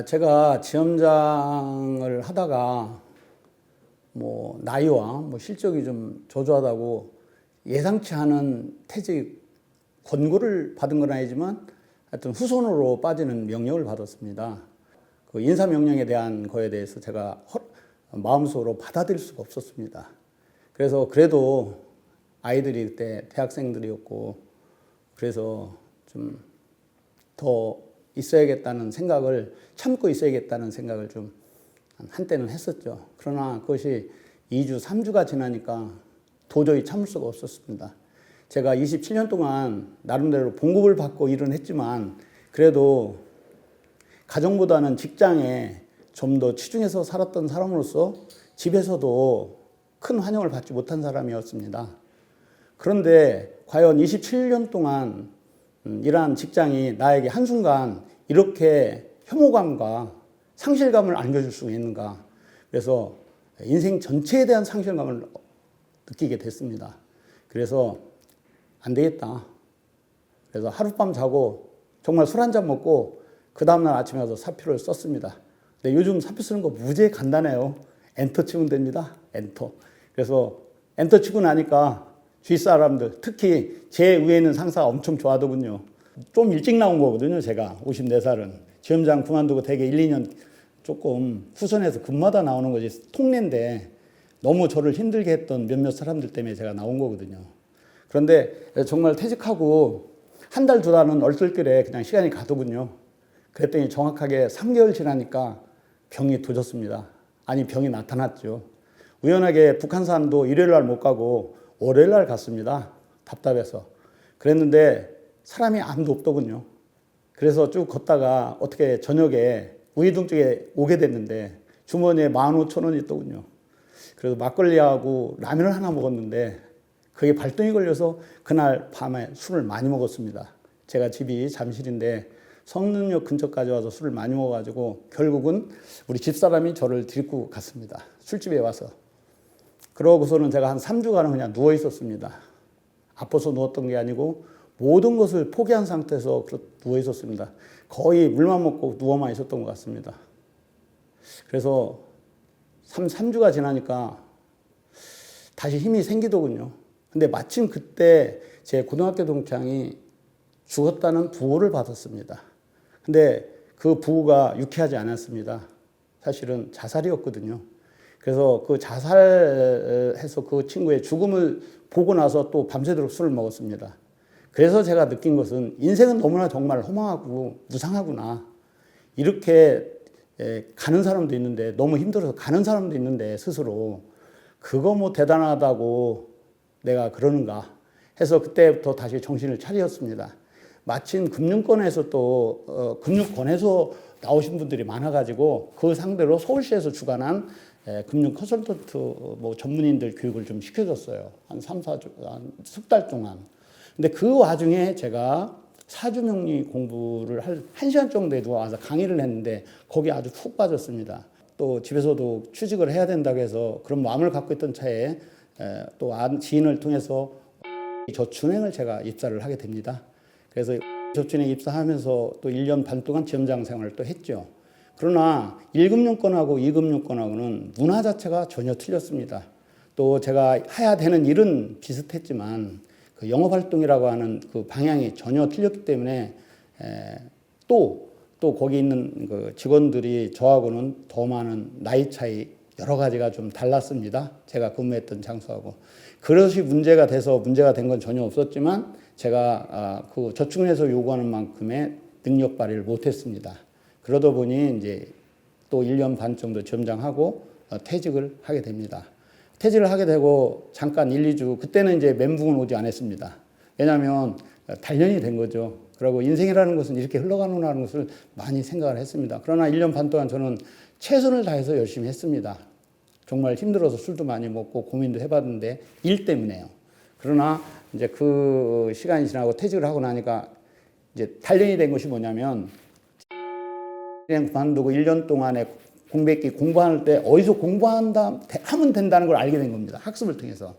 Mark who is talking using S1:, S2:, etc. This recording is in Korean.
S1: 제가 지점장을 하다가 나이와 실적이 좀 저조하다고 예상치 않은 퇴직 권고를 받은 건 아니지만 하여튼 후손으로 빠지는 명령을 받았습니다. 그 인사 명령에 대한 거에 대해서 제가 마음속으로 받아들일 수가 없었습니다. 그래서 그래도 아이들이 그때 대학생들이었고 그래서 좀 더 있어야겠다는 생각을 참고 있어야겠다는 생각을 좀 한때는 했었죠. 그러나 그것이 2주, 3주가 지나니까 도저히 참을 수가 없었습니다. 제가 27년 동안 나름대로 봉급을 받고 일은 했지만 그래도 가정보다는 직장에 좀 더 치중해서 살았던 사람으로서 집에서도 큰 환영을 받지 못한 사람이었습니다. 그런데 과연 27년 동안 일한 직장이 나에게 한순간 이렇게 혐오감과 상실감을 안겨줄 수 있는가. 그래서 인생 전체에 대한 상실감을 느끼게 됐습니다. 그래서 안 되겠다. 그래서 하룻밤 자고 정말 술 한 잔 먹고 그 다음날 아침에 가서 사표를 썼습니다. 근데 요즘 사표 쓰는 거 무지하게 간단해요. 엔터 치면 됩니다. 엔터. 그래서 엔터 치고 나니까 주위 사람들, 특히 제 위에 있는 상사가 엄청 좋아하더군요. 좀 일찍 나온 거거든요, 제가. 54살은. 지점장 그만두고 되게 1, 2년 조금 후선에서 근무하다 나오는 거지 통례인데 너무 저를 힘들게 했던 몇몇 사람들 때문에 제가 나온 거거든요. 그런데 정말 퇴직하고 한 달, 두 달은 얼떨결에 그냥 시간이 가더군요. 그랬더니 정확하게 3개월 지나니까 병이 도졌습니다. 아니, 병이 나타났죠. 우연하게 북한산도 일요일 날 못 가고 월요일 날 갔습니다. 답답해서. 그랬는데 사람이 아무도 없더군요. 그래서 쭉 걷다가 어떻게 저녁에 우이동 쪽에 오게 됐는데 주머니에 15,000원이 있더군요. 그래서 막걸리하고 라면을 하나 먹었는데 그게 발동이 걸려서 그날 밤에 술을 많이 먹었습니다. 제가 집이 잠실인데 성능역 근처까지 와서 술을 많이 먹어가지고 결국은 우리 집사람이 저를 데리고 갔습니다. 술집에 와서. 그러고서는 제가 한 3주간은 그냥 누워 있었습니다. 아파서 누웠던 게 아니고 모든 것을 포기한 상태에서 누워 있었습니다. 거의 물만 먹고 누워만 있었던 것 같습니다. 그래서 3주가 지나니까 다시 힘이 생기더군요. 근데 마침 그때 제 고등학교 동창이 죽었다는 부호를 받았습니다. 근데 그 부호가 유쾌하지 않았습니다. 사실은 자살이었거든요. 그래서 그 자살해서 그 친구의 죽음을 보고 나서 또 밤새도록 술을 먹었습니다. 그래서 제가 느낀 것은 인생은 너무나 정말 허망하고 무상하구나. 이렇게 가는 사람도 있는데 너무 힘들어서 가는 사람도 있는데 스스로 그거 대단하다고 내가 그러는가 해서 그때부터 다시 정신을 차렸습니다. 마침 금융권에서 또 금융권에서 나오신 분들이 많아가지고 그 상대로 서울시에서 주관한 금융 컨설턴트 전문인들 교육을 좀 시켜줬어요. 한 3, 4주, 한 석 달 동안. 근데 그 와중에 제가 사주명리 공부를 1시간 정도에 누가 와서 강의를 했는데 거기 아주 푹 빠졌습니다. 또 집에서도 취직을 해야 된다고 해서 그런 마음을 갖고 있던 차에 또 지인을 통해서 저축은행을 제가 입사를 하게 됩니다. 그래서 저축은행 입사하면서 또 1년 반 동안 지점장 생활을 또 했죠. 그러나 1금융권하고 2금융권하고는 문화 자체가 전혀 틀렸습니다. 또 제가 해야 되는 일은 비슷했지만 그 영업활동이라고 하는 그 방향이 전혀 틀렸기 때문에 또 거기 있는 그 직원들이 저하고는 더 많은 나이 차이 여러 가지가 좀 달랐습니다. 제가 근무했던 장소하고. 그것이 문제가 돼서 문제가 된 건 전혀 없었지만 제가 그 저축은행에서 요구하는 만큼의 능력 발휘를 못했습니다. 그러다 보니 이제 또 1년 반 정도 지점장하고 퇴직을 하게 됩니다. 퇴직을 하게 되고 잠깐 1, 2주 그때는 이제 멘붕은 오지 않았습니다. 왜냐하면 단련이 된 거죠. 그리고 인생이라는 것은 이렇게 흘러가는구나 하는 것을 많이 생각을 했습니다. 그러나 1년 반 동안 저는 최선을 다해서 열심히 했습니다. 정말 힘들어서 술도 많이 먹고 고민도 해봤는데 일 때문에요. 그러나 이제 그 시간이 지나고 퇴직을 하고 나니까 이제 단련이 된 것이 뭐냐면 그만두고 1년 동안에 공백기 공부할 때 어디서 공부한다 하면 된다는 걸 알게 된 겁니다. 학습을 통해서.